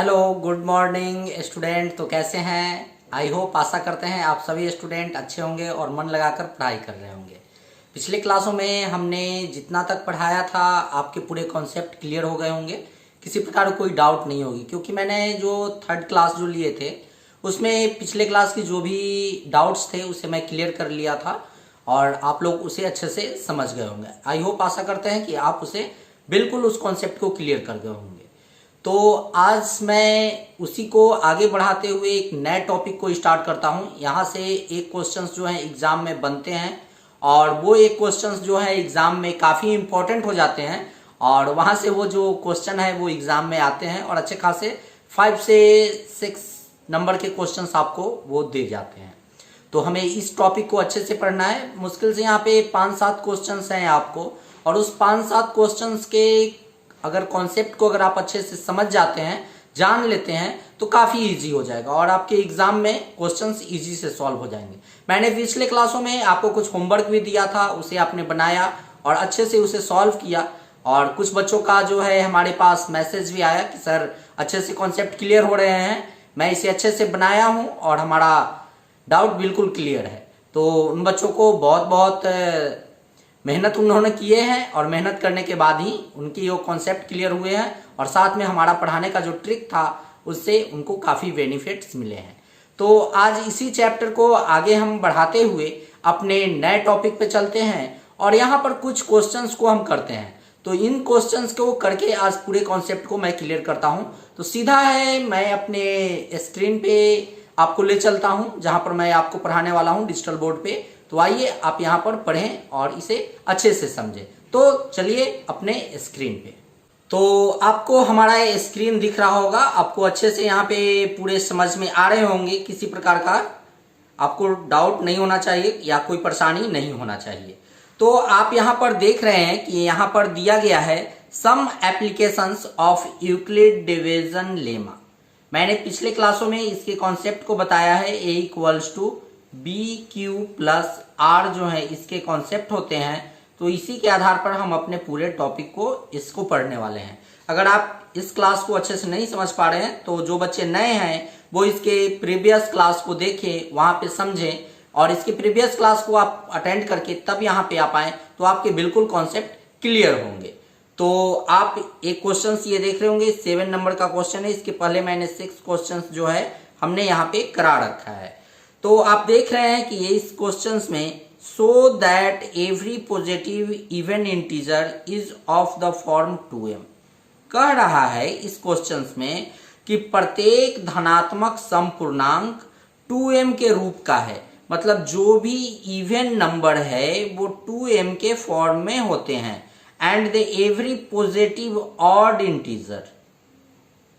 Hello, good morning student. तो कैसे हैं? आई होप, आशा करते हैं आप सभी स्टूडेंट अच्छे होंगे और मन लगाकर पढ़ाई कर रहे होंगे। पिछले क्लासों में हमने जितना तक पढ़ाया था आपके पूरे कॉन्सेप्ट क्लियर हो गए होंगे, किसी प्रकार कोई डाउट नहीं होगी, क्योंकि मैंने जो थर्ड क्लास जो लिए थे उसमें पिछले क्लास की जो भी डाउट्स थे उसे मैं क्लियर कर लिया था और आप लोग उसे अच्छे से समझ गए होंगे। आई होप, आशा करते हैं कि आप उसे बिल्कुल उस कॉन्सेप्ट को क्लियर कर गए होंगे। तो आज मैं उसी को आगे बढ़ाते हुए एक नए टॉपिक को स्टार्ट करता हूँ। यहाँ से एक क्वेश्चंस जो है एग्जाम में बनते हैं और वो एक क्वेश्चंस जो है एग्जाम में काफ़ी इंपॉर्टेंट हो जाते हैं और वहाँ से वो जो क्वेश्चन है वो एग्जाम में आते हैं और अच्छे खासे 5 से 6 नंबर के क्वेश्चंस आपको वो दे जाते हैं। तो हमें इस टॉपिक को अच्छे से पढ़ना है। मुश्किल से यहाँ पे 5-7 क्वेश्चंस हैं आपको, और उस 5-7 क्वेश्चंस के अगर कॉन्सेप्ट को अगर आप अच्छे से समझ जाते हैं, जान लेते हैं, तो काफ़ी इजी हो जाएगा और आपके एग्जाम में क्वेश्चंस इजी से सॉल्व हो जाएंगे। मैंने पिछले क्लासों में आपको कुछ होमवर्क भी दिया था, उसे आपने बनाया और अच्छे से उसे सॉल्व किया, और कुछ बच्चों का जो है हमारे पास मैसेज भी आया कि सर अच्छे से कॉन्सेप्ट क्लियर हो रहे हैं, मैं इसे अच्छे से बनाया हूँ और हमारा डाउट बिल्कुल क्लियर है। तो उन बच्चों को बहुत बहुत मेहनत उन्होंने किए हैं और मेहनत करने के बाद ही उनकी वो कॉन्सेप्ट क्लियर हुए हैं और साथ में हमारा पढ़ाने का जो ट्रिक था उससे उनको काफ़ी बेनिफिट्स मिले हैं। तो आज इसी चैप्टर को आगे हम बढ़ाते हुए अपने नए टॉपिक पे चलते हैं और यहाँ पर कुछ क्वेश्चंस को हम करते हैं। तो इन क्वेश्चंस को करके आज पूरे कॉन्सेप्ट को मैं क्लियर करता हूँ। तो सीधा है, मैं अपने स्क्रीन पे आपको ले चलता हूँ जहाँ पर मैं आपको पढ़ाने वाला हूँ डिजिटल बोर्ड पे। तो आइए आप यहाँ पर पढ़ें और इसे अच्छे से समझें। तो चलिए अपने स्क्रीन पे। तो आपको हमारा ये स्क्रीन दिख रहा होगा, आपको अच्छे से यहाँ पे पूरे समझ में आ रहे होंगे, किसी प्रकार का आपको डाउट नहीं होना चाहिए या कोई परेशानी नहीं होना चाहिए। तो आप यहाँ पर देख रहे हैं कि यहाँ पर दिया गया है some applications of Euclid division lemma. मैंने पिछले क्लासों में इसके कॉन्सेप्ट को बताया है। A equals to B Q plus R जो है इसके कॉन्सेप्ट होते हैं। तो इसी के आधार पर हम अपने पूरे टॉपिक को इसको पढ़ने वाले हैं। अगर आप इस क्लास को अच्छे से नहीं समझ पा रहे हैं तो जो बच्चे नए हैं वो इसके प्रीवियस क्लास को देखें, वहां पे समझें और इसके प्रीवियस क्लास को आप अटेंड करके तब यहाँ पे आप आए तो आपके बिल्कुल कॉन्सेप्ट क्लियर होंगे। तो आप एक क्वेश्चन ये देख रहे होंगे, 7 नंबर का क्वेश्चन है। इसके पहले मैंने 6 क्वेश्चन जो है हमने यहाँ पे करा रखा है। तो आप देख रहे हैं कि ये इस क्वेश्चन में so that every positive even integer is of the form 2m कह रहा है इस क्वेश्चन में कि प्रत्येक धनात्मक समपूर्णांक 2m के रूप का है। मतलब जो भी इवन नंबर है वो 2m के फॉर्म में होते हैं। And the every positive odd integer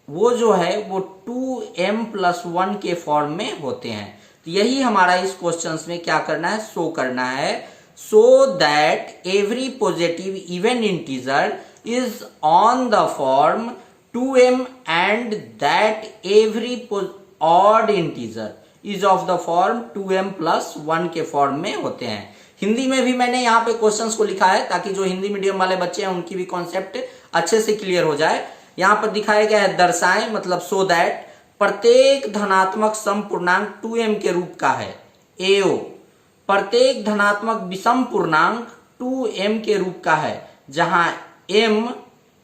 वो जो है वो 2m+1 के फॉर्म में होते हैं। तो यही हमारा इस क्वेश्चन में क्या करना है, शो करना है। So that every positive even integer is on the form 2m and that every odd integer is of the form 2m+1 के फॉर्म में होते हैं। हिंदी में भी मैंने यहाँ पे क्वेश्चंस को लिखा है ताकि जो हिंदी मीडियम वाले बच्चे हैं उनकी भी कॉन्सेप्ट अच्छे से क्लियर हो जाए। यहाँ पर दिखाया गया है दर्शाएं, मतलब सो दैट प्रत्येक धनात्मक समपूर्णांक 2m के रूप का है। एओ प्रत्येक धनात्मक विषम पूर्णांक 2m के रूप का है, जहां m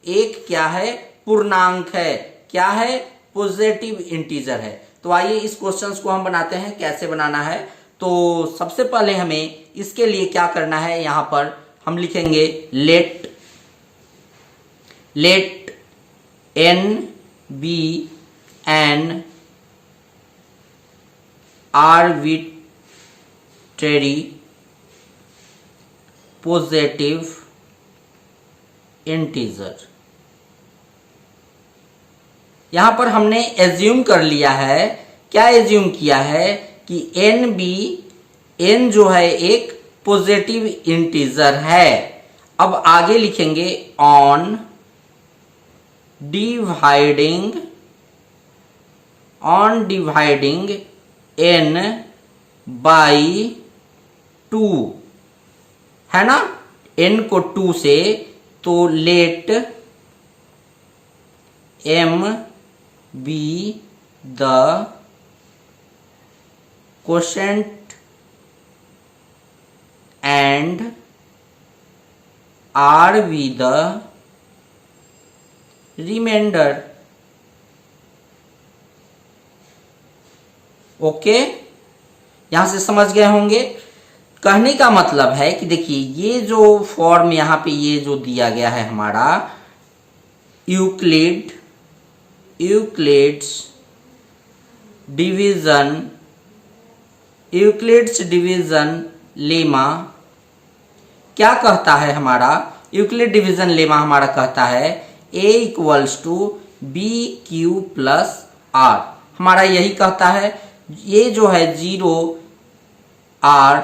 एक क्या है, पूर्णांक है, क्या है, पॉजिटिव इंटीजर है। तो आइए इस क्वेश्चन को हम बनाते हैं। कैसे बनाना है, तो सबसे पहले हमें इसके लिए क्या करना है, यहां पर हम लिखेंगे let n be an arbitrary positive integer। यहां पर हमने एज्यूम कर लिया है, क्या एज्यूम किया है कि n जो है एक पॉजिटिव इंटीजर है। अब आगे लिखेंगे ऑन डिवाइडिंग n by 2 है ना, n को 2 से, तो let m be the quotient and R be the remainder. Okay, यहां से समझ गए होंगे। कहने का मतलब है कि देखिए ये जो फॉर्म यहां पे ये जो दिया गया है हमारा यूक्लिड्स डिवीजन लेमा क्या कहता है हमारा? यूक्लिड डिवीजन लेमा हमारा कहता है a equals to B Q plus r. हमारा यही कहता है। ये जो है 0 r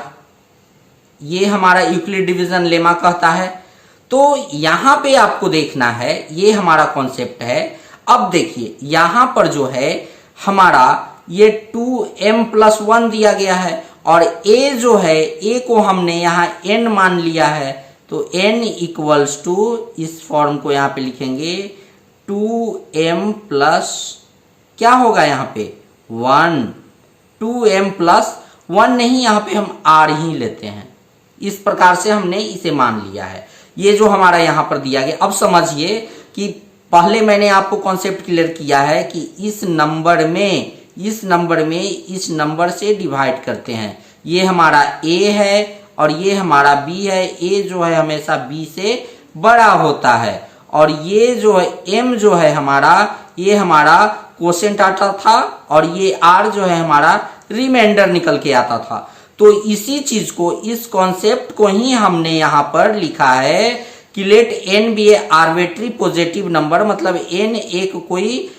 ये हमारा यूक्लिड डिवीजन लेमा कहता है। तो यहां पे आपको देखना है, ये हमारा कॉन्सेप्ट है। अब देखिए यहां पर जो है हमारा ये 2m+1 दिया गया है और a जो है a को हमने यहाँ n मान लिया है। तो n इक्वल्स टू, इस फॉर्म को यहाँ पे लिखेंगे 2m प्लस क्या होगा यहाँ पे 1, 2m+1 नहीं, यहाँ पे हम r ही लेते हैं। इस प्रकार से हमने इसे मान लिया है। ये जो हमारा यहाँ पर दिया गया, अब समझिए कि पहले मैंने आपको कॉन्सेप्ट क्लियर किया है कि इस नंबर में इस नंबर से डिवाइड करते हैं। ये हमारा a है और ये हमारा b है। a जो है हमेशा b से बड़ा होता है और ये जो है m जो है हमारा, ये हमारा क्वोशिएंट आता था और ये r जो है हमारा रिमाइंडर निकल के आता था। तो इसी चीज को, इस कॉन्सेप्ट को ही हमने यहाँ पर लिखा है कि लेट n बी ए आर्बिट्री पॉजिटिव नंबर, मतलब n एक कोई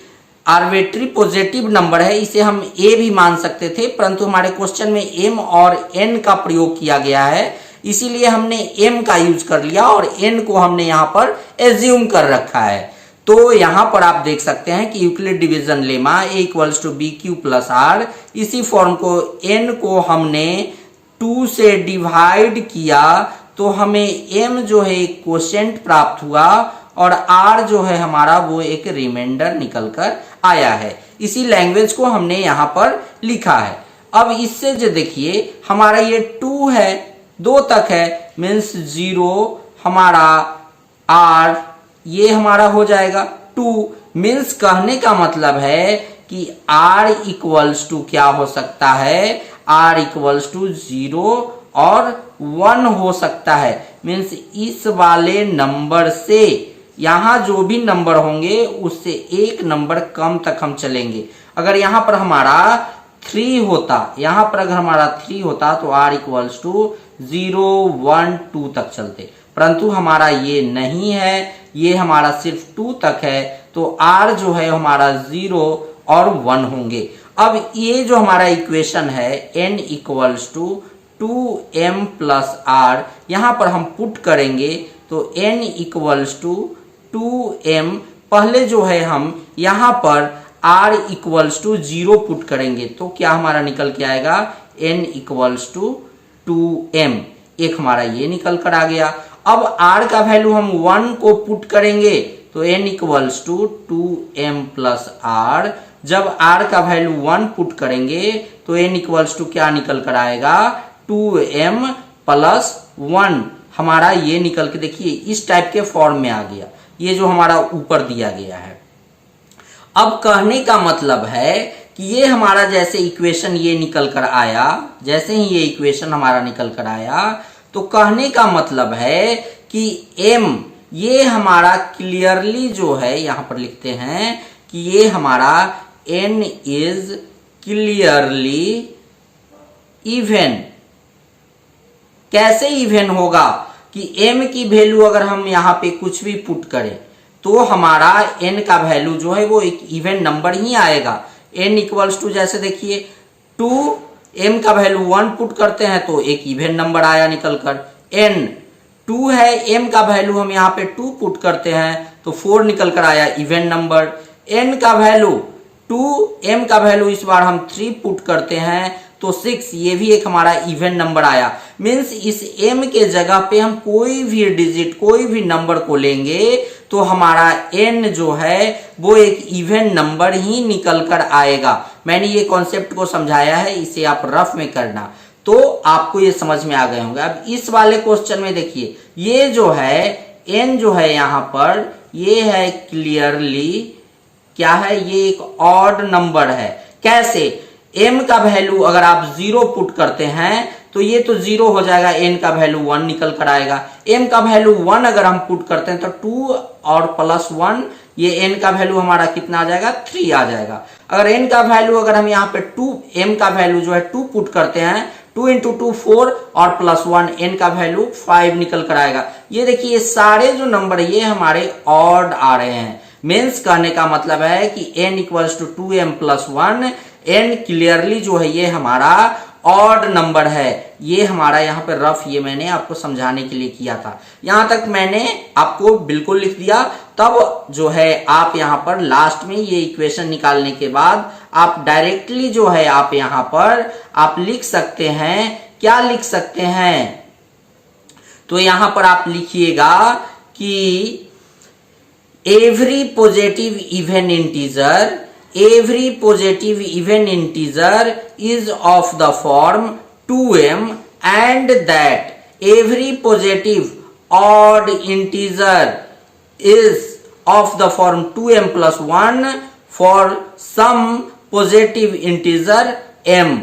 आर्बिट्री पॉजिटिव नंबर है। इसे हम a भी मान सकते थे, परंतु हमारे क्वेश्चन में m और n का प्रयोग किया गया है, इसीलिए हमने m का यूज कर लिया और n को हमने यहाँ पर एज्यूम कर रखा है। तो यहाँ पर आप देख सकते हैं कि Euclid division lemma a equals to B Q plus r, इसी फॉर्म को n को हमने 2 से डिवाइड किया तो हमें m जो है एक क्वोशिएंट प्राप्त हुआ और r जो है हमारा वो एक रिमाइंडर निकल कर आया है। इसी लैंग्वेज को हमने यहाँ पर लिखा है। अब इससे जो देखिए हमारा ये 2 है, 2 तक है, मीन्स 0 हमारा r ये हमारा हो जाएगा 2। मीन्स कहने का मतलब है कि r इक्वल्स टू क्या हो सकता है, r इक्वल्स टू 0 और 1 हो सकता है। मीन्स इस वाले नंबर से यहाँ जो भी नंबर होंगे उससे एक नंबर कम तक हम चलेंगे। अगर यहाँ पर हमारा 3 होता, यहाँ पर अगर हमारा 3 होता तो r इक्वल्स टू 0, 1, 2 तक चलते, परंतु हमारा ये नहीं है, ये हमारा सिर्फ 2 तक है। तो r जो है हमारा 0 और 1 होंगे। अब ये जो हमारा इक्वेशन है n equals to 2m plus r, यहाँ पर हम पुट करेंगे तो n इक्वल्स टू 2m, पहले जो है हम यहाँ पर r इक्वल्स टू 0 पुट करेंगे तो क्या हमारा निकल के आएगा n इक्वल्स टू 2m, एक हमारा ये निकल कर आ गया। अब r का वैल्यू हम 1 को पुट करेंगे तो n equals to 2m plus r, जब r का वैल्यू 1 पुट करेंगे तो n इक्वल्स टू क्या निकल कर आएगा 2m प्लस 1, हमारा ये निकल के देखिए इस टाइप के फॉर्म में आ गया, ये जो हमारा ऊपर दिया गया है। अब कहने का मतलब है कि ये हमारा जैसे इक्वेशन ये निकल कर आया, जैसे ही ये इक्वेशन हमारा निकल कर आया तो कहने का मतलब है कि m ये हमारा क्लियरली जो है यहाँ पर लिखते हैं कि ये हमारा n इज क्लियरली इवन। कैसे इवन होगा कि m की वैल्यू अगर हम यहाँ पे कुछ भी पुट करें तो हमारा n का वैल्यू जो है वो एक इवन नंबर ही आएगा। n इक्वल्स टू जैसे देखिए 2, m का वैल्यू 1 पुट करते हैं तो एक इवन नंबर आया निकल कर। n 2 है, m का वैल्यू हम यहाँ पे 2 पुट करते हैं तो 4 निकल कर आया इवन नंबर। n का वैल्यू 2, m का वैल्यू इस बार हम 3 पुट करते हैं तो 6 ये भी एक हमारा इवन नंबर आया। मीन्स इस m के जगह पे हम कोई भी डिजिट कोई भी नंबर को लेंगे तो हमारा n जो है वो एक इवन नंबर ही निकल कर आएगा। मैंने ये कॉन्सेप्ट को समझाया है, इसे आप रफ में करना तो आपको ये समझ में आ गए होंगे। अब इस वाले क्वेश्चन में देखिए, ये जो है n जो है यहाँ पर ये है क्लियरली क्या है, ये एक ऑड नंबर है। कैसे? m का वैल्यू अगर आप 0 पुट करते हैं तो ये तो 0 हो जाएगा, n का वैल्यू 1 निकल कर आएगा। m का वैल्यू 1 अगर हम पुट करते हैं तो 2 और प्लस 1 ये n का वैल्यू हमारा कितना आ जाएगा, 3 आ जाएगा। अगर n का वैल्यू अगर हम यहाँ पे 2 m का वैल्यू जो है 2 पुट करते हैं, 2 इंटू 2 4 और प्लस 1 n का वैल्यू 5 निकल कर आएगा। ये देखिए ये सारे जो नंबर ये हमारे ऑड आ रहे हैं। मीन्स कहने का मतलब है कि n equals to 2m plus 1, n clearly जो है ये हमारा ऑड नंबर है। ये हमारा यहाँ पे रफ ये मैंने आपको समझाने के लिए किया था। यहाँ तक मैंने आपको बिल्कुल लिख दिया। तब जो है आप यहाँ पर लास्ट में ये इक्वेशन निकालने के बाद आप डायरेक्टली जो है आप यहाँ पर आप लिख सकते हैं, क्या लिख सकते हैं, तो यहाँ पर आप लिखिएगा कि every positive even integer is of the form 2m and that every positive odd integer is of the form 2m plus 1 for some positive integer m,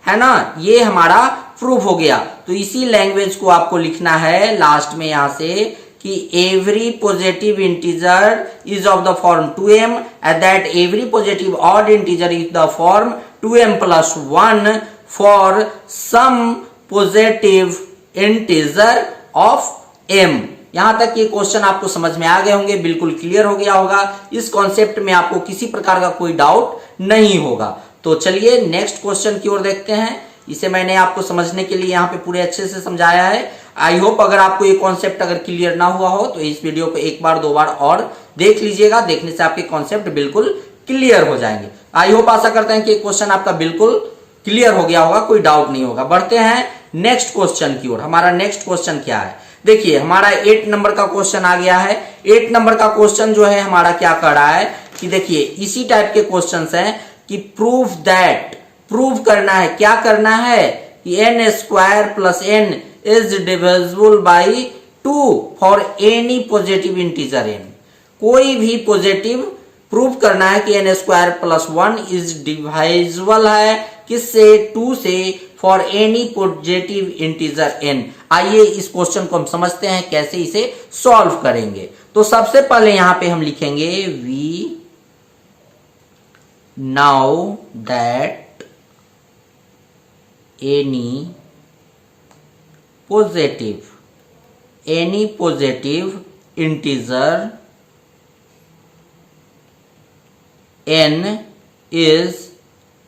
है ना। ये हमारा प्रूफ हो गया। तो इसी लैंग्वेज को आपको लिखना है लास्ट में यहां से कि every positive integer is of the form 2m and that every positive odd integer is the form 2m plus 1 for some positive integer of m। यहां तक ये क्वेश्चन आपको समझ में आ गए होंगे, बिल्कुल क्लियर हो गया होगा। इस कॉन्सेप्ट में आपको किसी प्रकार का कोई डाउट नहीं होगा। तो चलिए नेक्स्ट क्वेश्चन की ओर देखते हैं। इसे मैंने आपको समझने के लिए यहाँ पे पूरे अच्छे से समझाया है। आई होप अगर आपको ये कॉन्सेप्ट अगर क्लियर ना हुआ हो तो इस वीडियो को एक बार दो बार और देख लीजिएगा। देखने से आपके कॉन्सेप्ट बिल्कुल क्लियर हो जाएंगे। आई होप आशा करते हैं कि क्वेश्चन आपका बिल्कुल क्लियर हो गया होगा, कोई डाउट नहीं होगा। बढ़ते हैं नेक्स्ट क्वेश्चन की ओर। हमारा नेक्स्ट क्वेश्चन क्या है, देखिए हमारा 8 नंबर का क्वेश्चन आ गया है। 8 नंबर का क्वेश्चन जो है हमारा क्या कर रहा है कि देखिए इसी टाइप के क्वेश्चन हैं कि प्रूव करना है, क्या करना है कि n square plus n is divisible by 2 for any positive integer n। कोई भी पॉजिटिव प्रूव करना है कि n square plus 1 is divisible है किससे, 2 से, for any positive integer n। आइए इस क्वेश्चन को हम समझते हैं कैसे इसे सॉल्व करेंगे। तो सबसे पहले यहां पे हम लिखेंगे we know that any positive integer n is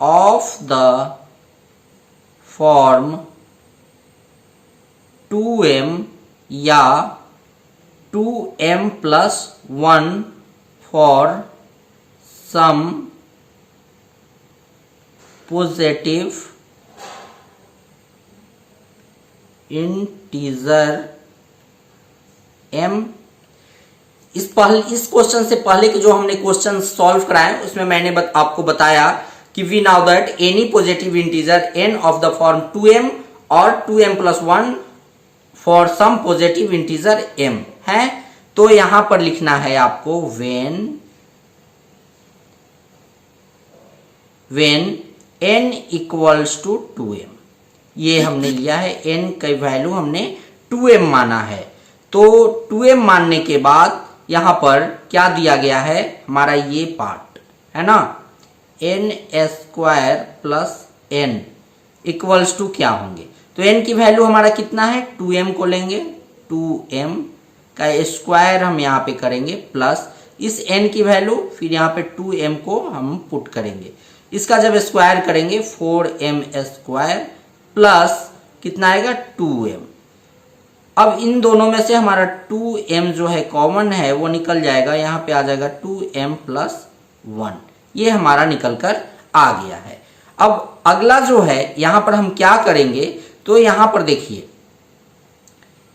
of the form 2m या 2m plus 1 for some positive integer m। इस क्वेश्चन से पहले के जो हमने क्वेश्चन सॉल्व कराए उसमें मैंने आपको बताया कि we know that any positive integer n of the form 2m और 2m plus 1 for some positive integer m है। तो यहां पर लिखना है आपको when n equals to 2m। ये हमने लिया है, n का वैल्यू हमने 2m माना है। तो 2m मानने के बाद यहां पर क्या दिया गया है, हमारा ये पार्ट है ना, n square plus n equals to क्या होंगे, तो n की वैल्यू हमारा कितना है, 2m को लेंगे, 2m का स्क्वायर हम यहाँ पे करेंगे प्लस इस n की वैल्यू, फिर यहाँ पे 2m को हम पुट करेंगे। इसका जब स्क्वायर करेंगे 4m स्क्वायर प्लस कितना आएगा 2m। अब इन दोनों में से हमारा 2m जो है कॉमन है वो निकल जाएगा, यहाँ पे आ जाएगा 2m प्लस 1। ये हमारा निकल कर आ गया है। अब अगला जो है यहां पर हम क्या करेंगे, तो यहां पर देखिए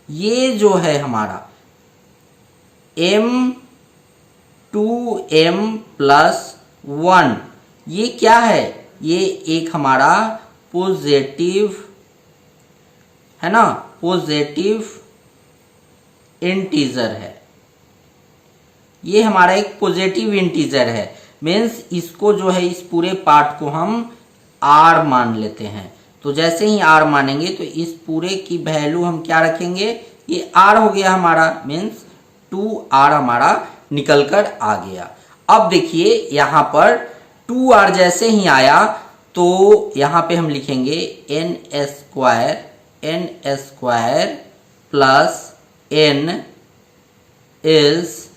ये जो है हमारा m2m प्लस 1, ये क्या है, ये एक हमारा पॉजिटिव है ना, पॉजिटिव इंटीजर है। ये हमारा एक पॉजिटिव इंटीजर है, मीन्स इसको जो है इस पूरे पार्ट को हम r मान लेते हैं। तो जैसे ही r मानेंगे तो इस पूरे की वैल्यू हम क्या रखेंगे, ये r हो गया हमारा, मीन्स 2r हमारा निकल कर आ गया। अब देखिए यहाँ पर 2r जैसे ही आया तो यहाँ पे हम लिखेंगे n square plus n is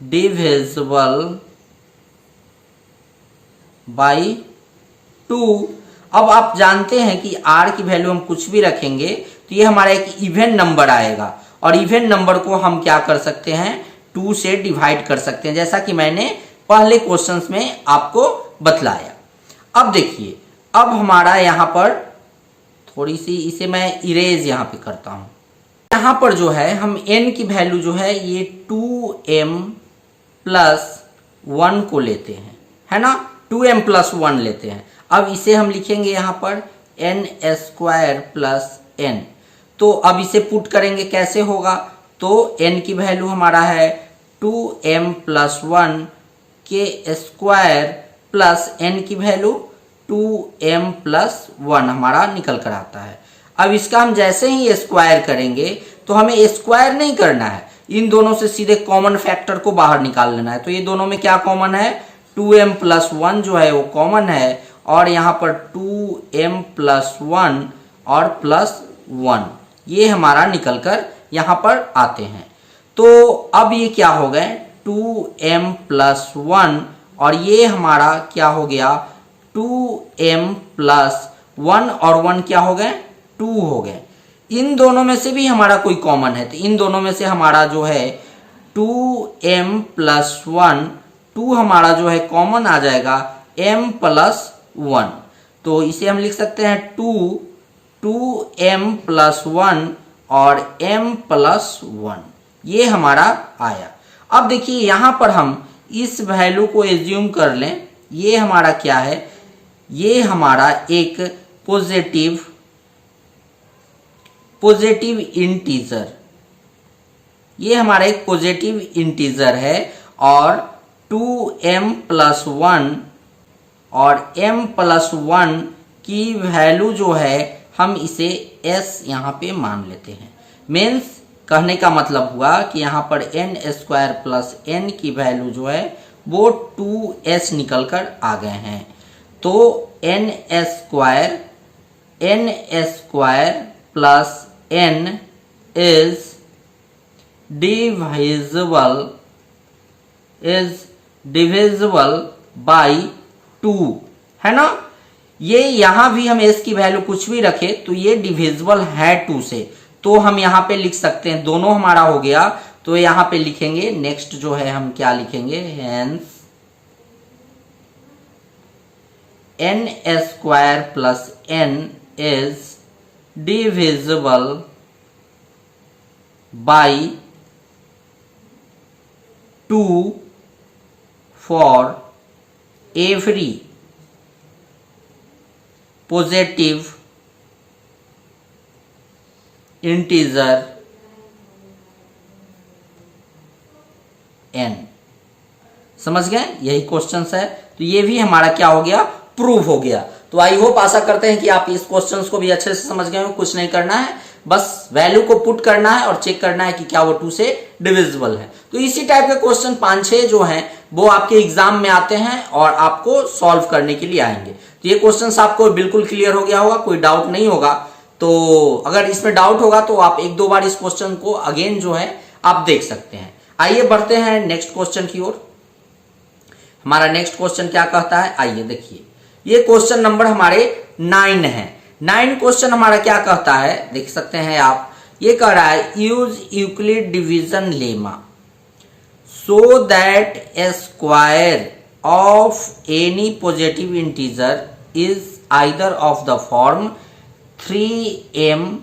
divisible by 2। अब आप जानते हैं कि r की वैल्यू हम कुछ भी रखेंगे तो ये हमारा एक इवन नंबर आएगा, और इवन नंबर को हम क्या कर सकते हैं, 2 से डिवाइड कर सकते हैं, जैसा कि मैंने पहले क्वेश्चंस में आपको बतलाया। अब देखिए, अब हमारा यहाँ पर थोड़ी सी इसे मैं इरेज यहाँ पे करता हूँ। यहाँ पर जो है हम n की वैल्यू जो है ये 2m प्लस 1 को लेते हैं, है ना, 2m प्लस 1 लेते हैं। अब इसे हम लिखेंगे यहाँ पर n स्क्वायर प्लस n। तो अब इसे पुट करेंगे, कैसे होगा, तो n की वैल्यू हमारा है 2m प्लस 1 के स्क्वायर प्लस n की वैल्यू 2m प्लस 1 हमारा निकल कर आता है। अब इसका हम जैसे ही स्क्वायर करेंगे तो हमें स्क्वायर नहीं करना है, इन दोनों से सीधे कॉमन फैक्टर को बाहर निकाल लेना है। तो ये दोनों में क्या कॉमन है, 2m प्लस 1 जो है वो कॉमन है, और यहाँ पर 2m प्लस 1 और प्लस 1 ये हमारा निकल कर यहाँ पर आते हैं। तो अब ये क्या हो गए, 2m प्लस 1 और ये हमारा क्या हो गया, 2m प्लस 1 और 1 क्या हो गए, 2 हो गए। इन दोनों में से भी हमारा कोई कॉमन है, तो इन दोनों में से हमारा जो है 2m प्लस 1, 2 हमारा जो है कॉमन आ जाएगा m प्लस 1। तो इसे हम लिख सकते हैं 2m प्लस 1 और m प्लस 1, ये हमारा आया। अब देखिए यहाँ पर हम इस वैल्यू को एज्यूम कर लें, ये हमारा क्या है, ये हमारा एक पॉजिटिव इंटीजर, ये हमारा एक पॉजिटिव इंटीजर है, और 2m प्लस 1 और m प्लस 1 की वैल्यू जो है हम इसे s यहाँ पे मान लेते हैं। मीन्स कहने का मतलब हुआ कि यहाँ पर n स्क्वायर प्लस n की वैल्यू जो है वो 2s निकल कर आ गए हैं। तो n square plus n is divisible by 2, है ना। ये यहाँ भी हम s की वैल्यू कुछ भी रखे तो ये डिविजिबल है 2 से, तो हम यहाँ पे लिख सकते हैं, दोनों हमारा हो गया। तो यहाँ पे लिखेंगे, नेक्स्ट जो है हम क्या लिखेंगे, hence n square plus n is divisible by 2 for every positive integer n। समझ गए, यही क्वेश्चन है। तो ये भी हमारा क्या हो गया, प्रूव हो गया। तो आई होप आशा करते हैं कि आप इस क्वेश्चन को भी अच्छे से समझ गए हो। कुछ नहीं करना है, बस वैल्यू को पुट करना है और चेक करना है कि क्या वो 2 से डिविजिबल है। तो इसी टाइप के क्वेश्चन 5-6 जो हैं वो आपके एग्जाम में आते हैं और आपको सॉल्व करने के लिए आएंगे। तो ये क्वेश्चन आपको बिल्कुल क्लियर हो गया होगा, कोई डाउट नहीं होगा। तो अगर इसमें डाउट होगा तो आप 1-2 बार इस क्वेश्चन को अगेन जो है आप देख सकते हैं। आइए बढ़ते हैं नेक्स्ट क्वेश्चन की ओर। हमारा नेक्स्ट क्वेश्चन क्या कहता है, आइए देखिए। ये क्वेश्चन नंबर हमारे 9 है। 9 क्वेश्चन हमारा क्या कहता है, देख सकते हैं आप। ये कह रहा है use Euclid division lemma so that a square of any positive integer is either of the form 3m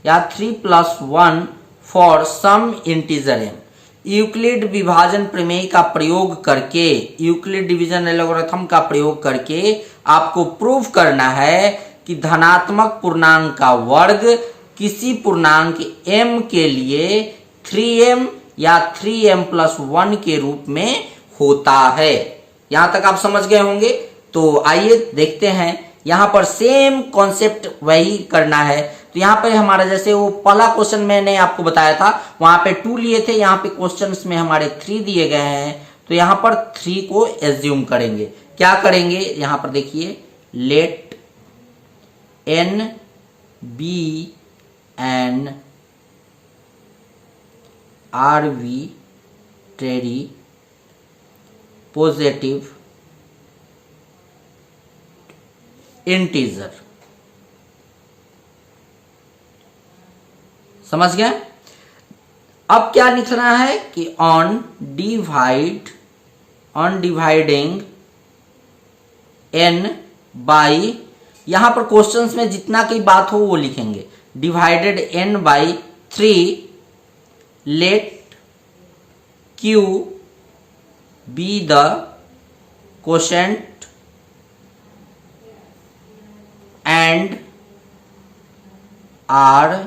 या 3+1 for some integer m। Euclid विभाजन प्रमेय का प्रयोग करके, यूक्लिड डिवीजन एल्गोरिथम का प्रयोग करके आपको प्रूव करना है कि धनात्मक पूर्णांक का वर्ग किसी पूर्णांक m के लिए 3m या 3m+1 के रूप में होता है। यहां तक आप समझ गए होंगे। तो आइए देखते हैं, यहां पर सेम कॉन्सेप्ट वही करना है। तो यहाँ पे हमारा जैसे वो पहला क्वेश्चन मैंने आपको बताया था, वहां पे 2 लिए थे, यहाँ पे क्वेश्चंस में हमारे 3 दिए गए हैं। तो यहाँ पर 3 को एज्यूम करेंगे। क्या करेंगे, यहाँ पर देखिए, let n be an arbitrary positive integer. समझ गए। अब क्या लिखना है कि ऑन डिवाइडिंग n बाई, यहां पर क्वेश्चंस में जितना की बात हो वो लिखेंगे, divided n by 3, let q be the quotient and r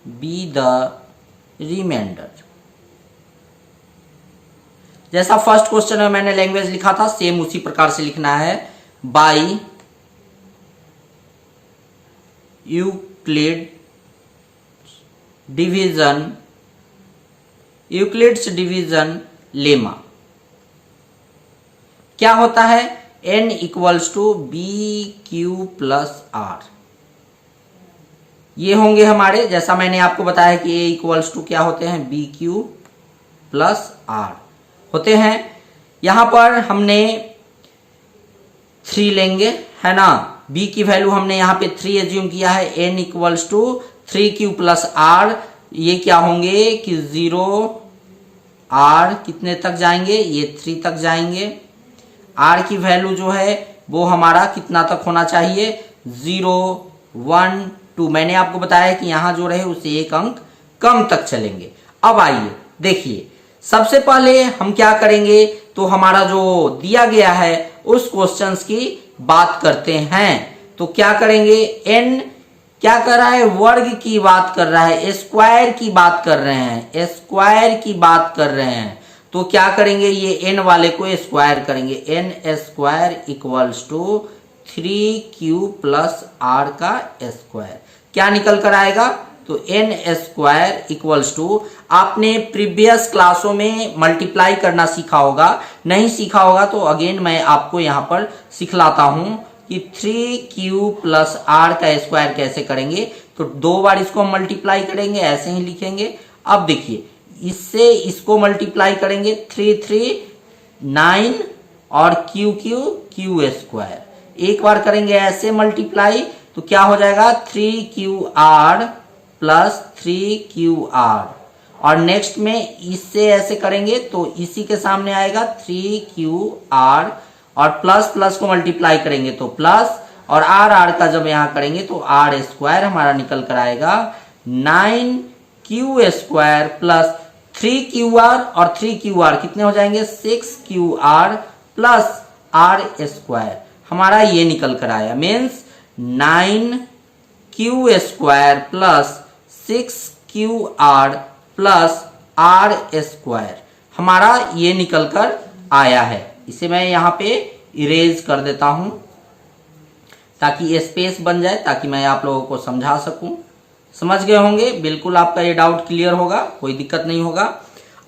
be the reminder. जैसा फर्स्ट क्वेश्चन में मैंने लैंग्वेज लिखा था, सेम उसी प्रकार से लिखना है। बाई यूक्लिड्स डिवीजन लेमा क्या होता है, n equals to B Q plus r. ये होंगे हमारे, जैसा मैंने आपको बताया कि a इक्वल्स टू क्या होते हैं, बी क्यू प्लस आर होते हैं। यहां पर हमने 3 लेंगे, है ना। b की वैल्यू हमने यहाँ पे 3 एज्यूम किया है। n equals to 3q plus r, ये क्या होंगे कि 0 r कितने तक जाएंगे, ये 3 तक जाएंगे। r की वैल्यू जो है वो हमारा कितना तक होना चाहिए, 0 1 2। मैंने आपको बताया कि यहां जो रहे उससे 1 अंक कम तक चलेंगे। अब आइए देखिए, सबसे पहले हम क्या करेंगे, तो हमारा जो दिया गया है उस क्वेश्चंस की बात करते हैं। तो क्या करेंगे, n क्या कर रहा है, वर्ग की बात कर रहा है, स्क्वायर की बात कर रहे हैं, स्क्वायर की बात कर रहे हैं। तो क्या करेंगे, ये n वाले को स्क्वायर करेंगे, n square equals to 3q plus r का स्क्वायर। क्या निकल कर आएगा, तो n स्क्वायर इक्वल्स टू, आपने प्रीवियस क्लासों में मल्टीप्लाई करना सीखा होगा, नहीं सीखा होगा तो अगेन मैं आपको यहाँ पर सिखलाता हूं कि 3q प्लस r का स्क्वायर कैसे करेंगे। तो 2 बार इसको हम मल्टीप्लाई करेंगे, ऐसे ही लिखेंगे। अब देखिए, इससे इसको मल्टीप्लाई करेंगे, 3 3 9 और q स्क्वायर। एक बार करेंगे ऐसे मल्टीप्लाई, तो क्या हो जाएगा, 3qr प्लस 3qr। और नेक्स्ट में इससे ऐसे करेंगे तो इसी के सामने आएगा 3qr, और प्लस प्लस को मल्टीप्लाई करेंगे तो प्लस, और r का जब यहां करेंगे तो r स्क्वायर हमारा निकल कर आएगा 9q स्क्वायर प्लस 3qr, और 3qr कितने हो जाएंगे, 6qr प्लस r स्क्वायर। हमारा ये निकल कर आया, means 9q square plus 6qr plus r square, हमारा ये निकल कर आया है। इसे मैं यहाँ पे इरेज कर देता हूं ताकि स्पेस बन जाए, ताकि मैं आप लोगों को समझा सकूं। समझ गए होंगे, बिल्कुल आपका ये डाउट क्लियर होगा, कोई दिक्कत नहीं होगा।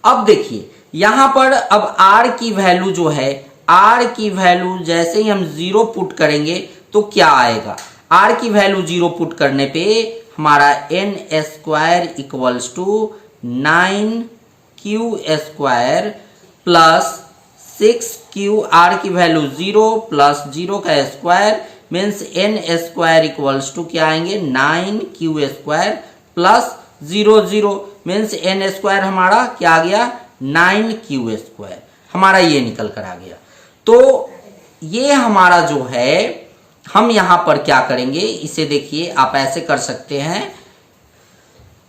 अब देखिए, यहां पर अब r की वैल्यू जो है, r की वैल्यू जैसे ही हम 0 पुट करेंगे तो क्या आएगा, r की वैल्यू 0 पुट करने पे हमारा n square equals to 9q square plus 6q, r की वैल्यू 0 प्लस 0 का square, means n square equals to क्या आएंगे, 9q square plus 0 0, means n square हमारा क्या आ गया, 9q स्क्वायर। हमारा ये निकल कर आ गया। तो ये हमारा जो है, हम यहां पर क्या करेंगे, इसे देखिए आप ऐसे कर सकते हैं,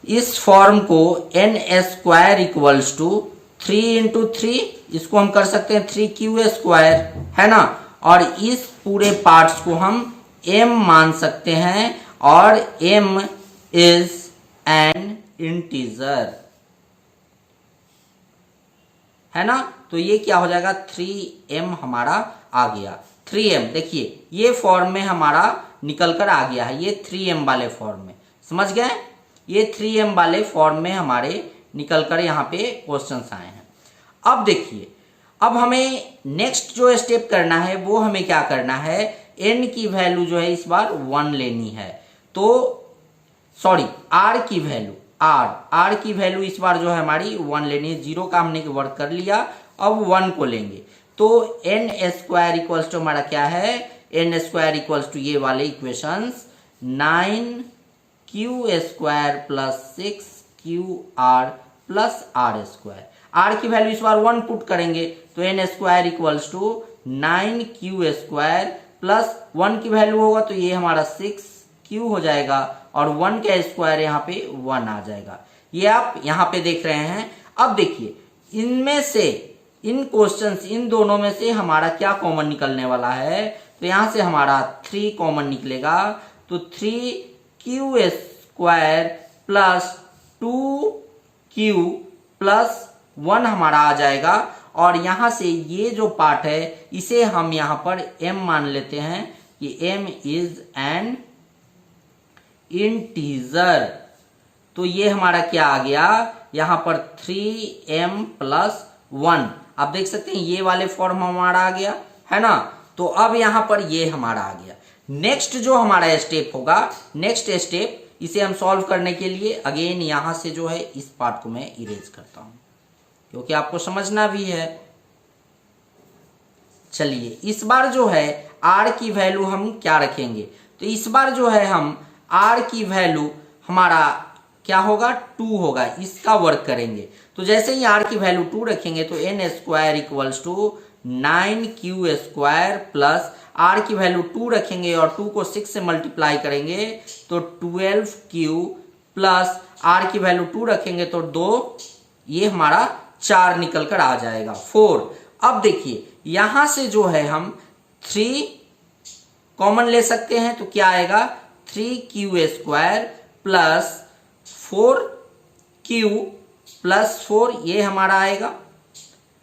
इस फॉर्म को एन स्क्वायर इक्वल्स टू 3 × 3, इसको हम कर सकते हैं 3Q², है ना। और इस पूरे पार्ट्स को हम m मान सकते हैं और m इज एन इंटीजर, है ना। तो ये क्या हो जाएगा, 3m हमारा आ गया। 3m देखिए ये फॉर्म में हमारा निकल कर आ गया है, ये 3m वाले फॉर्म में, समझ गए। ये 3m वाले फॉर्म में हमारे निकल कर यहाँ पे क्वेश्चंस आए हैं। अब देखिए, अब हमें नेक्स्ट जो स्टेप करना है वो हमें क्या करना है, n की वैल्यू जो है इस बार 1 लेनी है। तो सॉरी, r की वैल्यू, r की वैल्यू इस बार जो है हमारी 1 लेनी है। 0 का हमने वर्क कर लिया, अब 1 को लेंगे। तो n² इक्वल्स टू हमारा क्या है, n² इक्वल्स टू ये वाले equations 9Q² + 6QR + R²। r की वैल्यू इस बार 1 पुट करेंगे तो n² इक्वल्स टू 9Q² + 1 की वैल्यू होगा तो ये हमारा 6Q हो जाएगा और 1 का स्क्वायर यहाँ पे 1 आ जाएगा। ये आप यहाँ पे देख रहे हैं। अब देखिए, इनमें से इन क्वेश्चंस, इन दोनों में से हमारा क्या कॉमन निकलने वाला है, तो यहाँ से हमारा 3 कॉमन निकलेगा। तो 3Q² + 2Q + 1 हमारा आ जाएगा। और यहां से ये जो पार्ट है इसे हम यहां पर m मान लेते हैं कि m इज एन इंटीजर। तो ये हमारा क्या आ गया, यहां पर 3m + 1, आप देख सकते हैं ये वाले फॉर्म हमारा आ गया, है ना। तो अब यहां पर ये हमारा आ गया। नेक्स्ट जो हमारा स्टेप होगा, नेक्स्ट स्टेप, इसे हम सॉल्व करने के लिए अगेन यहां से जो है इस पार्ट को मैं इरेज करता हूं क्योंकि आपको समझना भी है। चलिए, इस बार जो है r की वैल्यू हम क्या रखेंगे, तो इस बार जो है हम r की वैल्यू हमारा क्या होगा, 2 होगा, इसका वर्क करेंगे। तो जैसे ही r की वैल्यू 2 रखेंगे तो n² equals to 9Q² + r की वैल्यू 2 रखेंगे और 2 को 6 से मल्टीप्लाई करेंगे तो 12Q + r की वैल्यू 2 रखेंगे तो 2, ये हमारा 4 निकल कर आ जाएगा, 4। अब देखिए यहां से जो है हम 3 कॉमन ले सकते हैं तो क्या आएगा, 3Q² + 4Q + 4, ये हमारा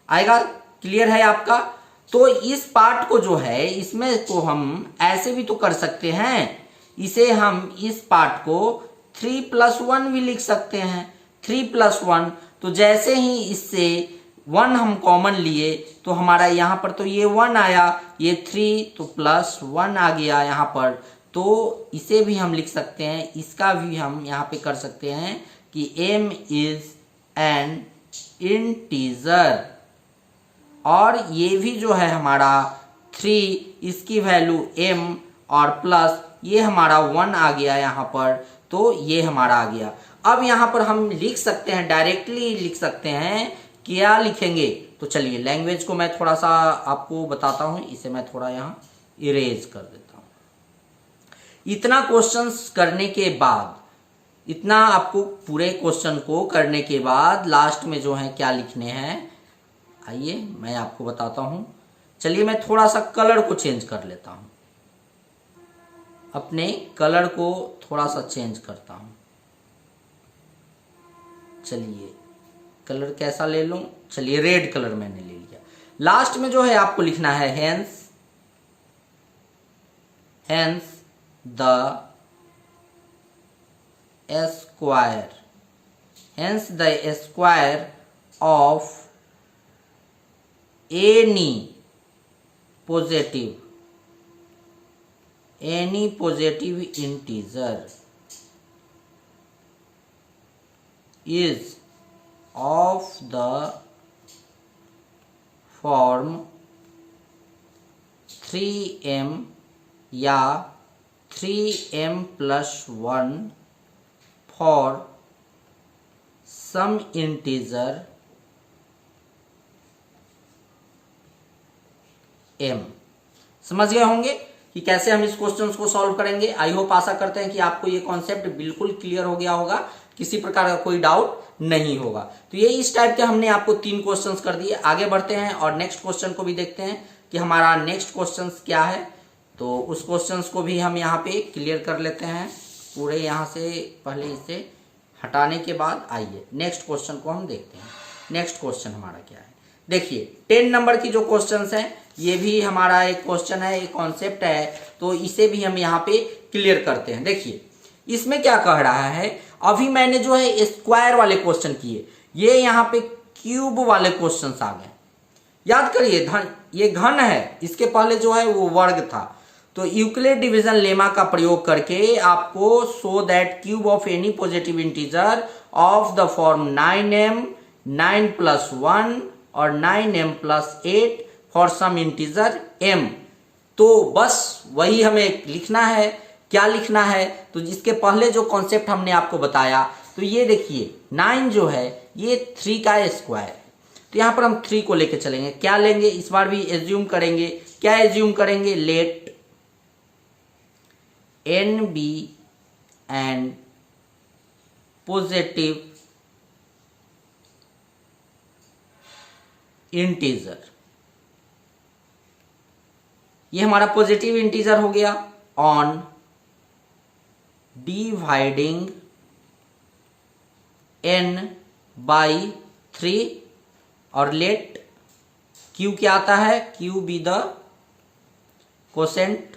आएगा। क्लियर है आपका। तो इस पार्ट को जो है, इसमें को हम ऐसे भी तो कर सकते हैं, इसे हम इस पार्ट को 3 + 1 भी लिख सकते हैं, 3 + 1। तो जैसे ही इससे 1 हम कॉमन लिए तो हमारा यहाँ पर तो ये 1 आया, ये 3 तो +1 आ गया यहाँ पर। तो इसे भी हम लिख सकते हैं, इसका भी हम यहाँ पे कर सकते हैं कि m इज एन इंटीजर। और ये भी जो है हमारा 3, इसकी वैल्यू m और प्लस ये हमारा 1 आ गया यहाँ पर, तो ये हमारा आ गया। अब यहाँ पर हम लिख सकते हैं, डायरेक्टली लिख सकते हैं, क्या लिखेंगे, तो चलिए लैंग्वेज को मैं थोड़ा सा आपको बताता हूँ, इसे मैं थोड़ा यहाँ इरेज कर देता हूँ। इतना क्वेश्चंस करने के बाद, इतना आपको पूरे क्वेश्चन को करने के बाद लास्ट में जो है क्या लिखने हैं, आइए मैं आपको बताता हूँ। चलिए मैं थोड़ा सा कलर को चेंज कर लेता हूँ, अपने कलर को थोड़ा सा चेंज करता हूँ। चलिए कलर कैसा ले लूं, चलिए रेड कलर मैंने ले लिया। लास्ट में जो है आपको लिखना है hence the square of any positive integer is of the form 3m या 3m + 1 for some integer m। समझ गए होंगे। कि कैसे हम इस क्वेश्चन को सॉल्व करेंगे। आई होप आशा करते हैं कि आपको ये कॉन्सेप्ट बिल्कुल क्लियर हो गया होगा, किसी प्रकार का कोई डाउट नहीं होगा। तो ये इस टाइप के हमने आपको 3 क्वेश्चंस कर दिए। आगे बढ़ते हैं और नेक्स्ट क्वेश्चन को भी देखते हैं कि हमारा नेक्स्ट क्वेश्चन क्या है। तो उस क्वेश्चन को भी हम यहाँ पे क्लियर कर लेते हैं पूरे। यहाँ से पहले इसे हटाने के बाद आइए नेक्स्ट क्वेश्चन को हम देखते हैं। नेक्स्ट क्वेश्चन हमारा क्या है, देखिए 10 नंबर की जो क्वेश्चंस हैं, ये भी हमारा एक क्वेश्चन है, एक कॉन्सेप्ट है, तो इसे भी हम यहाँ पे क्लियर करते हैं। देखिए इसमें क्या कह रहा है, अभी मैंने जो है स्क्वायर वाले क्वेश्चन किए, ये यहाँ पे क्यूब वाले क्वेश्चंस आ गए। याद करिए ये घन है, इसके पहले जो है वो वर्ग था। तो यूक्लिड डिवीजन लेमा का प्रयोग करके आपको show that cube of any positive integer of the form 9m 9 + 1 और 9m + 8 for some integer m। तो बस वही हमें लिखना है। क्या लिखना है, तो इसके पहले जो कॉन्सेप्ट हमने आपको बताया, तो ये देखिए 9 जो है ये 3 का स्क्वायर है। तो यहाँ पर हम 3 को लेके चलेंगे। क्या लेंगे, इस बार भी एज्यूम करेंगे। क्या एज्यूम करेंगे, let n be an positive integer. ये हमारा पॉजिटिव इंटीजर हो गया। ऑन डिवाइडिंग n by 3 और लेट q क्या आता है, q be the quotient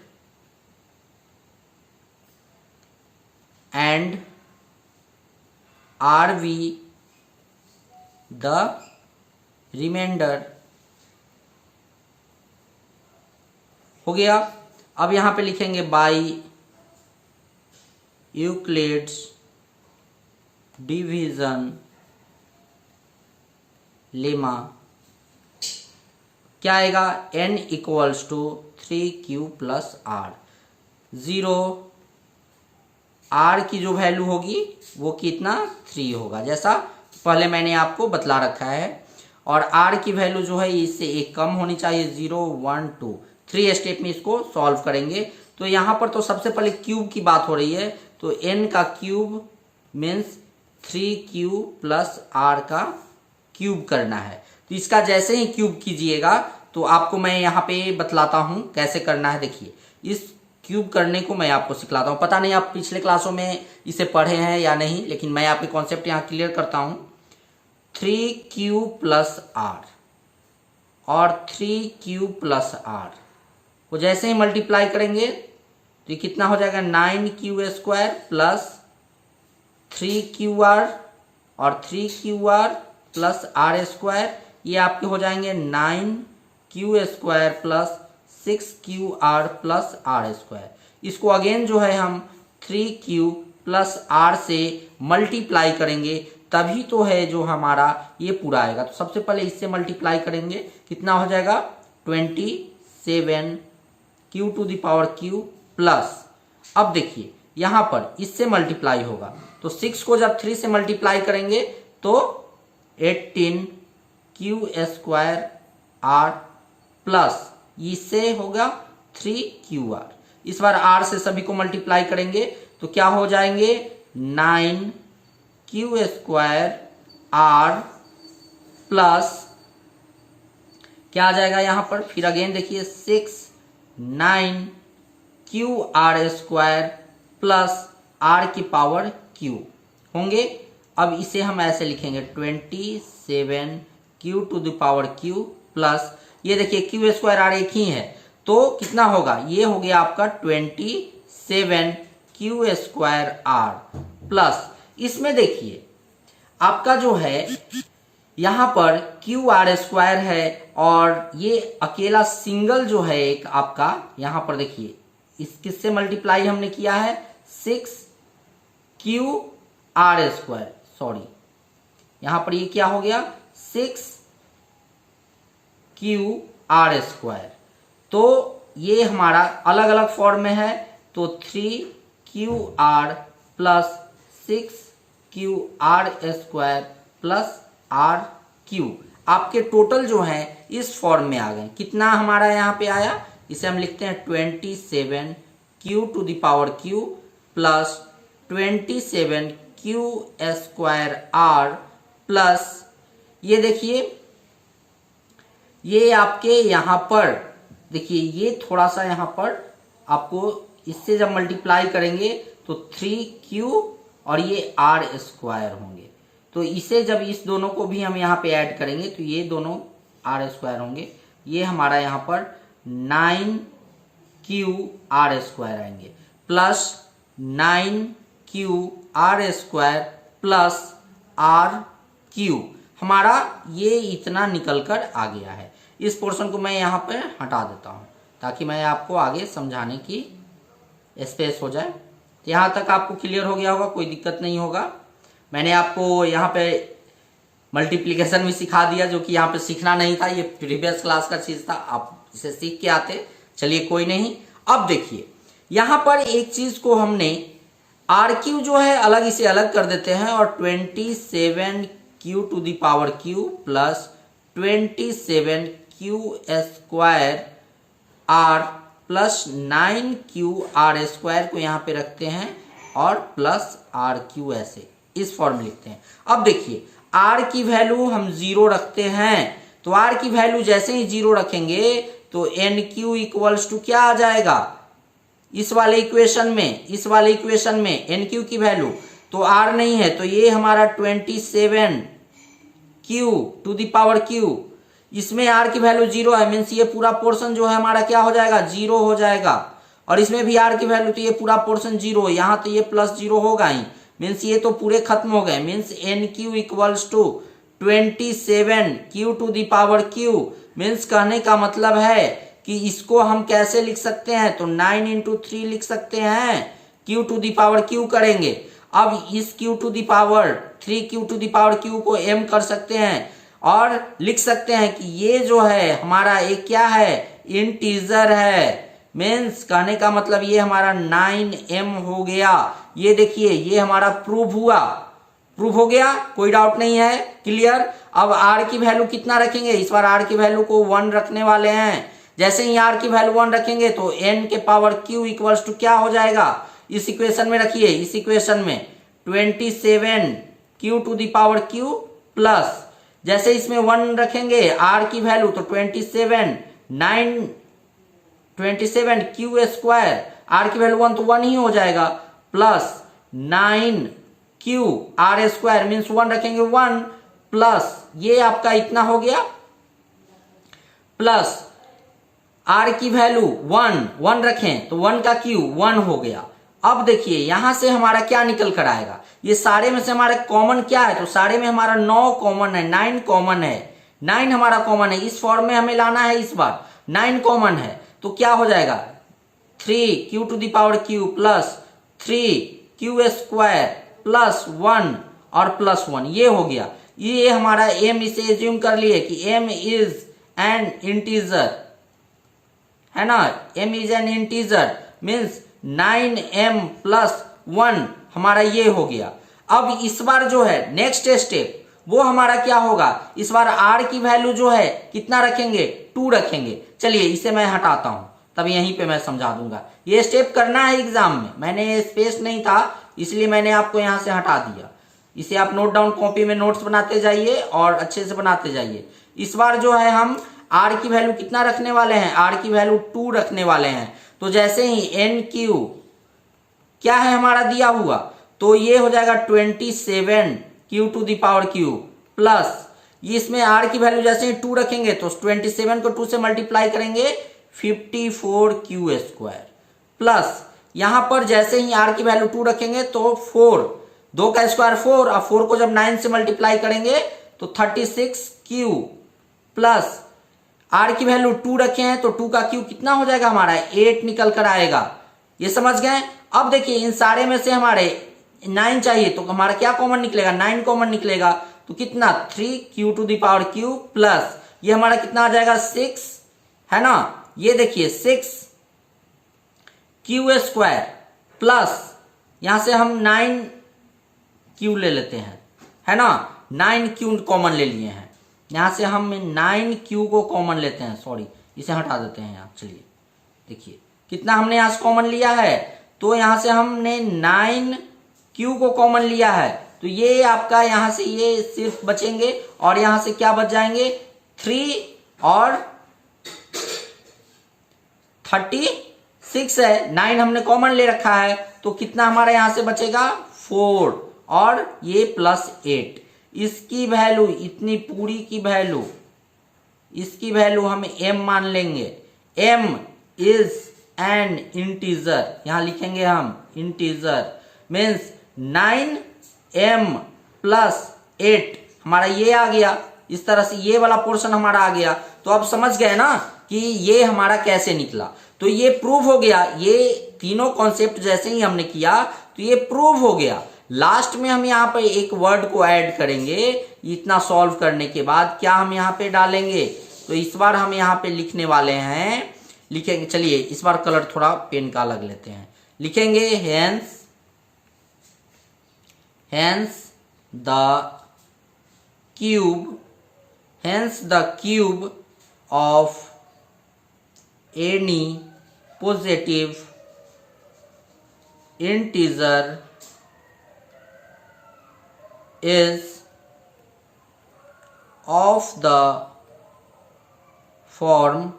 and r be the reminder. हो गया। अब यहां पे लिखेंगे बाई यूक्लिड्स डिवीजन लेमा। क्या आएगा, n = 3q + r। 0 r की जो वैल्यू होगी वो कितना 3 होगा, जैसा पहले मैंने आपको बतला रखा है। और r की वैल्यू जो है इससे एक कम होनी चाहिए, 0 1 2। 3 स्टेप में इसको सॉल्व करेंगे। तो यहाँ पर तो सबसे पहले क्यूब की बात हो रही है, तो n का क्यूब मीन्स 3q + r का क्यूब करना है। तो इसका जैसे ही क्यूब कीजिएगा तो आपको मैं यहाँ पे बतलाता हूँ कैसे करना है। देखिए इस क्यूब करने को मैं आपको सिखलाता हूँ। पता नहीं आप पिछले क्लासों में इसे पढ़े हैं या नहीं, लेकिन मैं आपके कॉन्सेप्ट यहाँ क्लियर करता हूँ। 3q + r और 3q + r को जैसे ही मल्टीप्लाई करेंगे तो ये कितना हो जाएगा, 9q² + 3qr और 3qr + r²। ये आपके हो जाएंगे 9q² + 6qr + r²। इसको अगेन जो है हम 3q + r से मल्टीप्लाई करेंगे, तभी तो है जो हमारा ये पूरा आएगा। तो सबसे पहले इससे मल्टीप्लाई करेंगे, कितना हो जाएगा 27q⁻³ प्लस। अब देखिए यहाँ पर इससे मल्टीप्लाई होगा, तो 6 को जब 3 से मल्टीप्लाई करेंगे तो 18q² r प्लस इससे होगा 3qr। इस बार r से सभी को मल्टीप्लाई करेंगे तो क्या हो जाएंगे, 9q² r प्लस क्या आ जाएगा यहाँ पर, फिर अगेन देखिए 6 9qr² प्लस r⁻³ होंगे। अब इसे हम ऐसे लिखेंगे 27q⁻³ प्लस ये देखिए q² r एक ही है, तो कितना होगा, ये हो गया आपका 27q² r प्लस इसमें देखिए आपका जो है यहाँ पर qr² है और ये अकेला सिंगल जो है एक आपका यहाँ पर देखिए इस किससे मल्टीप्लाई हमने किया है, 6qr²। सॉरी यहाँ पर ये क्या हो गया, 6qr²। तो ये हमारा अलग अलग फॉर्म में है, तो 3qr + 6qr² प्लस r³ आपके टोटल जो है इस फॉर्म में आ गए। कितना हमारा यहाँ पे आया, इसे हम लिखते हैं 27 q to the power q plus 27 q square r plus ये देखिए, ये आपके यहाँ पर देखिए, ये थोड़ा सा यहाँ पर आपको इससे जब मल्टीप्लाई करेंगे तो 3Q और ये आर स्क्वायर होंगे। तो इसे जब इस दोनों को भी हम यहाँ पे ऐड करेंगे तो ये दोनों आर स्क्वायर होंगे। ये हमारा यहाँ पर 9Q आर स्क्वायर आएंगे plus 9Q r square plus r q. हमारा ये इतना निकल कर आ गया है। इस पोर्शन को मैं यहाँ पे हटा देता हूँ ताकि मैं आपको आगे समझाने की स्पेस हो जाए। तो यहाँ तक आपको क्लियर हो गया होगा, कोई दिक्कत नहीं होगा। मैंने आपको यहाँ पे मल्टीप्लिकेशन भी सिखा दिया, जो कि यहाँ पे सीखना नहीं था, ये प्रीवियस क्लास का चीज़ था, आप इसे सीख के आते। चलिए कोई नहीं। अब देखिए यहाँ पर एक चीज़ को हमने आर क्यू जो है अलग, इसे अलग कर देते हैं और 27 q to the power q plus 27 q square r plus 9Q r square को यहाँ पे रखते हैं और प्लस आर क्यू, ऐसे इस फॉर्म में लिखते हैं। अब देखिए आर की वैल्यू हम 0 रखते हैं, तो आर की वैल्यू जैसे ही 0 रखेंगे तो NQ इक्वल्स टू क्या आ जाएगा इस वाले इक्वेशन में, इस वाले इक्वेशन में NQ की वैल्यू तो आर नहीं है, तो ये हमारा 27 Q to the power Q, इसमें आर की वैल्यू 0 है, मीन्स ये पूरा पोर्शन जो है हमारा क्या हो जाएगा 0 हो जाएगा। और इसमें भी आर की वैल्यू, तो ये पूरा पोर्शन 0, यहाँ तो ये प्लस 0 होगा ही, मीन्स ये तो पूरे खत्म हो गए। Means NQ equals to 27 Q to the power Q। Means कहने का मतलब है कि इसको हम कैसे लिख सकते हैं, तो 9 इंटू 3 लिख सकते हैं, Q to the power Q करेंगे। अब इस Q टू द पावर 3Q to the power Q को M कर सकते हैं और लिख सकते हैं कि ये जो है हमारा एक क्या है इंटीजर है। मीन्स कहने का मतलब ये हमारा 9M हो गया। ये देखिए ये हमारा प्रूव हुआ, प्रूव हो गया, कोई डाउट नहीं है, क्लियर। अब आर की वैल्यू कितना रखेंगे, इस बार आर की वैल्यू को 1 रखने वाले हैं। जैसे ही आर की वैल्यू 1 रखेंगे तो N के पावर Q इक्वल्स टू क्या हो जाएगा, इस इक्वेशन में रखिए, इस इक्वेशन में 27 Q to the power Q plus जैसे इसमें 1 रखेंगे आर की वैल्यू तो 27 Q स्क्वायर, आर की वैल्यू 1 तो 1 ही हो जाएगा, plus 9Q r square means 1 रखेंगे 1 प्लस ये आपका इतना हो गया, प्लस आर की वैल्यू 1 रखें तो 1 का Q 1 हो गया। अब देखिए यहां से हमारा क्या निकल कर आएगा, ये सारे में से हमारे कॉमन क्या है, तो सारे में हमारा 9 कॉमन है, 9 कॉमन है, 9 हमारा कॉमन है। इस फॉर्म में हमें लाना है, इस बार 9 कॉमन है तो क्या हो जाएगा 3Q to the power Q plus 3Q square plus 1 और प्लस 1, ये हो गया। ये हमारा M, इसे एज्यूम कर लिए कि M इज एन इंटीजर, है ना, M is an integer means 9M plus 1 हमारा ये हो गया। अब इस बार जो है नेक्स्ट स्टेप वो हमारा क्या होगा, इस बार R की वैल्यू जो है कितना रखेंगे 2 रखेंगे। चलिए इसे मैं हटाता हूं, तब यहीं पे मैं समझा दूंगा। ये स्टेप करना है एग्जाम में, मैंने स्पेस नहीं था इसलिए मैंने आपको यहां से हटा दिया। इसे आप नोट डाउन कॉपी में नोट्स बनाते जाइए और अच्छे से बनाते जाइए। इस बार जो है हम R की वैल्यू कितना रखने वाले हैं, R की वैल्यू 2 रखने वाले हैं। तो जैसे ही NQ क्या है हमारा दिया हुआ, तो ये हो जाएगा 27 Q to the power Q plus ये इसमें R की वैल्यू जैसे ही 2 रखेंगे तो 27 को 2 से मल्टीप्लाई करेंगे 54 Q स्क्वायर प्लस यहां पर जैसे ही R की वैल्यू 2 रखेंगे तो 4, 2 का स्क्वायर 4, अब 4 को जब 9 से मल्टीप्लाई करेंगे तो 36 Q प्लस R की वैल्यू 2 रखे हैं तो 2 का Q कितना हो जाएगा हमारा 8 निकल कर आएगा। ये समझ गए। अब देखिए इन सारे में से हमारे 9 चाहिए तो हमारा क्या कॉमन निकलेगा, 9 कॉमन निकलेगा तो कितना 3Q to the power Q plus ये हमारा कितना आ जाएगा 6, है ना, ये देखिए 6Q स्क्वायर प्लस यहां से हम 9Q ले लेते हैं, है ना, 9Q कॉमन ले लिए हैं, यहां से हम 9Q को कॉमन लेते हैं, सॉरी इसे हटा देते हैं यहाँ। चलिए देखिए कितना हमने यहाँ से कॉमन लिया है, तो यहाँ से हमने 9q को कॉमन लिया है, तो ये आपका यहाँ से ये सिर्फ बचेंगे और यहाँ से क्या बच जाएंगे 3 और 36 है, 9 हमने कॉमन ले रखा है, तो कितना हमारा यहाँ से बचेगा 4 और ये +8। इसकी वैल्यू, इतनी पूरी की वैल्यू, इसकी वैल्यू हम m मान लेंगे। m इज एन इंटीजर, यहां लिखेंगे हम इंटीजर, मीन्स 9m + 8 हमारा ये आ गया। इस तरह से ये वाला पोर्शन हमारा आ गया। तो अब समझ गए ना कि ये हमारा कैसे निकला। तो ये प्रूव हो गया, ये तीनों कॉन्सेप्ट जैसे ही हमने किया तो ये प्रूव हो गया। लास्ट में हम यहाँ पे एक वर्ड को ऐड करेंगे। इतना सॉल्व करने के बाद क्या हम यहाँ पे डालेंगे, तो इस बार हम यहाँ पे लिखने वाले हैं, लिखेंगे, चलिए इस बार कलर थोड़ा पेन का अलग लेते हैं, लिखेंगे hence the cube of any positive integer is of the form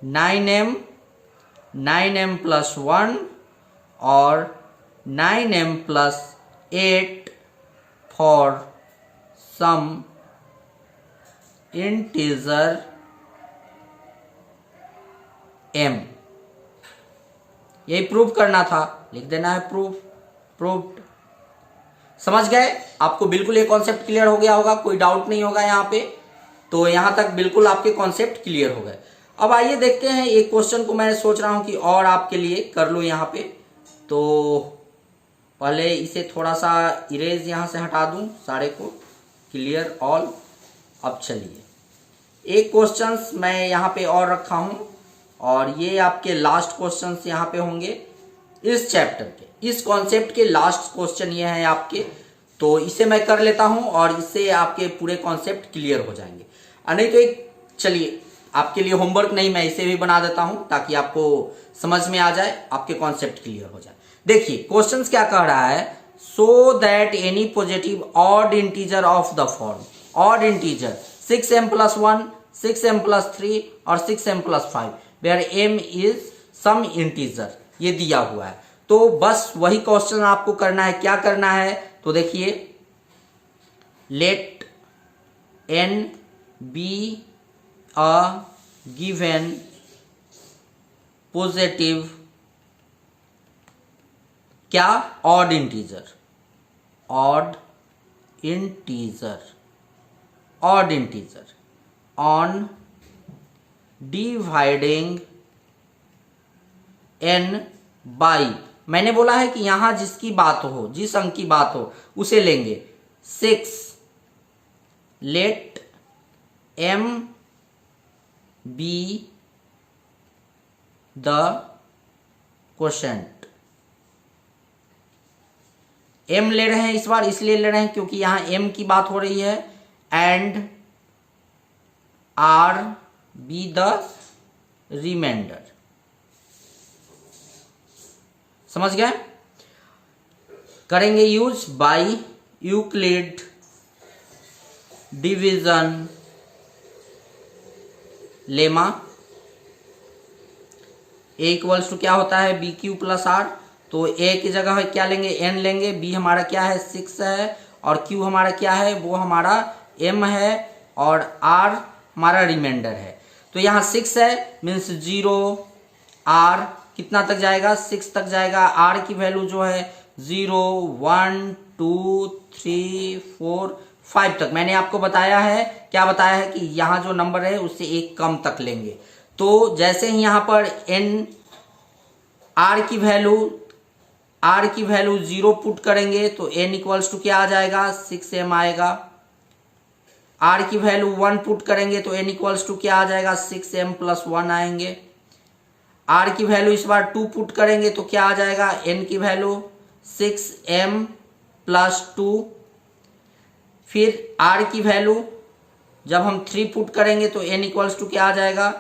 9m + 1 और 9m + 8 for some integer m। यही प्रूव करना था, लिख देना है प्रूव्ड। समझ गए? आपको बिल्कुल ये कॉन्सेप्ट क्लियर हो गया होगा, कोई डाउट नहीं होगा यहाँ पे। तो यहाँ तक बिल्कुल आपके कॉन्सेप्ट क्लियर हो गए। अब आइए देखते हैं एक क्वेश्चन को मैं सोच रहा हूँ कि और आपके लिए कर लूँ यहाँ पे। तो पहले इसे थोड़ा सा इरेज यहाँ से हटा दूँ सारे को, क्लियर ऑल। अब चलिए एक क्वेश्चंस मैं यहाँ पे और रखा हूँ और ये आपके लास्ट क्वेश्चंस यहाँ पे होंगे इस चैप्टर के, इस कॉन्सेप्ट के लास्ट क्वेश्चन ये हैं आपके। तो इसे मैं कर लेता हूँ और इससे आपके पूरे कॉन्सेप्ट क्लियर हो जाएंगे। नहीं तो एक, चलिए आपके लिए होमवर्क नहीं, मैं इसे भी बना देता हूँ ताकि आपको समझ में आ जाए, आपके कॉन्सेप्ट क्लियर हो जाए। देखिए क्वेश्चंस क्या कह रहा है, so that any positive odd integer of the form, odd integer 6m + 1, 6m + 3 और 6m + 5 where m is some integer, ये दिया हुआ है। तो बस वही क्वेश्चन आपको करना है। क्या करना है, तो देखिए let n be a given positive क्या, odd integer on dividing n by, मैंने बोला है कि यहां जिसकी बात हो, जिस अंक की बात हो उसे लेंगे 6, late m be the quotient। m ले रहे हैं इस बार, इसलिए ले रहे हैं क्योंकि यहां m की बात हो रही है, and r be the remainder। समझ गए? करेंगे use by Euclid division lemma. a equals to क्या होता है, BQ + R। तो a की जगह क्या लेंगे, n लेंगे, b हमारा क्या है 6 है और q हमारा क्या है, वो हमारा m है और r हमारा रिमाइंडर है। तो यहाँ 6 है मीन्स 0, r कितना तक जाएगा, 6 तक जाएगा। r की वैल्यू जो है 0, 1, 2, 3, 4, 5 तक। मैंने आपको बताया है, क्या बताया है कि यहाँ जो नंबर है उससे एक कम तक लेंगे। तो जैसे ही यहाँ पर n r की वैल्यू 0 पुट करेंगे तो n इक्वल्स टू क्या आ जाएगा, 6m आएगा। r की वैल्यू 1 पुट करेंगे तो n इक्वल्स टू क्या आ जाएगा, 6m + 1 आएंगे। r की वैल्यू इस बार 2 पुट करेंगे तो क्या आ जाएगा, n की वैल्यू 6m + 2। फिर r की वैल्यू जब हम 3 पुट करेंगे तो n इक्वल्स टू क्या आ जाएगा,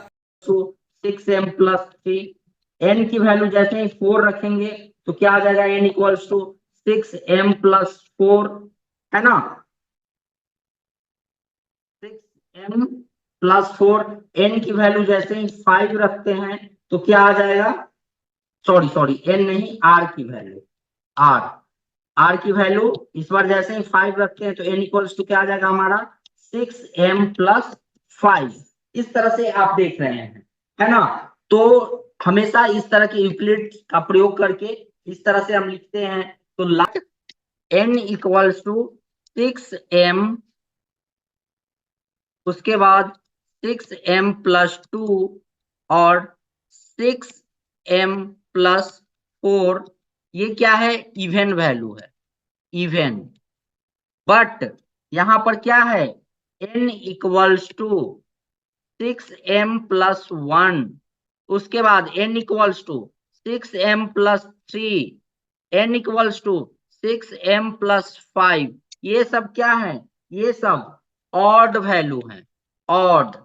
तो 6m प्लस 3। n की वैल्यू जैसे ही 4 रखेंगे तो क्या आ जाएगा, n equals to 6m plus 4, है ना, 6m प्लस 4। n की वैल्यू जैसे ही 5 रखते हैं तो क्या आ जाएगा, सॉरी सॉरी n नहीं, r की वैल्यू, r r की वैल्यू इस बार जैसे ही 5 रखते हैं तो n इक्वल्स टू क्या आ जाएगा हमारा 6m प्लस 5। इस तरह से आप देख रहे हैं, है ना। तो हमेशा इस तरह के यूक्लिड का प्रयोग करके इस तरह से हम लिखते हैं, तो n इक्वल्स टू 6m, उसके बाद 6m प्लस 2 और 6m प्लस 4, ये क्या है, इवन वैल्यू है, इवन। बट यहां पर क्या है, n equals to 6m plus 1, उसके बाद n equals to 6m plus 3, n equals to 6m plus 5। ये सब क्या है, ये सब ऑड वैल्यू है, ऑड,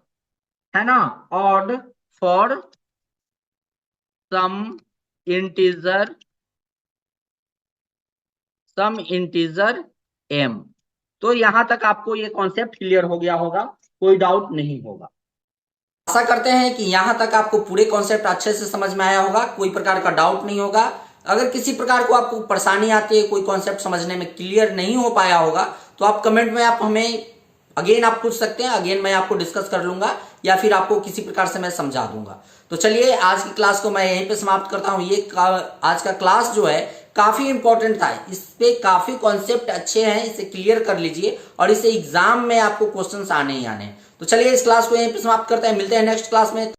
है ना, odd for some integer, some integer m। तो यहां तक आपको ये कॉन्सेप्ट क्लियर हो गया होगा, कोई डाउट नहीं होगा। आशा करते हैं कि यहाँ तक आपको पूरे कॉन्सेप्ट अच्छे से समझ में आया होगा, कोई प्रकार का डाउट नहीं होगा। अगर किसी प्रकार को आपको परेशानी आती है, कोई कॉन्सेप्ट समझने में क्लियर नहीं हो पाया होगा, तो आप कमेंट में आप हमें अगेन आप पूछ सकते हैं, अगेन मैं आपको डिस्कस कर लूंगा या फिर आपको किसी प्रकार से मैं समझा दूंगा। तो चलिए आज की क्लास को मैं यहीं पे समाप्त करता हूँ। आज का क्लास जो है काफी इंपॉर्टेंट था, इस पे काफी कॉन्सेप्ट अच्छे हैं, इसे क्लियर कर लीजिए और इसे एग्जाम में आपको क्वेश्चंस आने ही आने हैं। तो चलिए इस क्लास को यहीं पे समाप्त करते हैं, मिलते हैं नेक्स्ट क्लास में।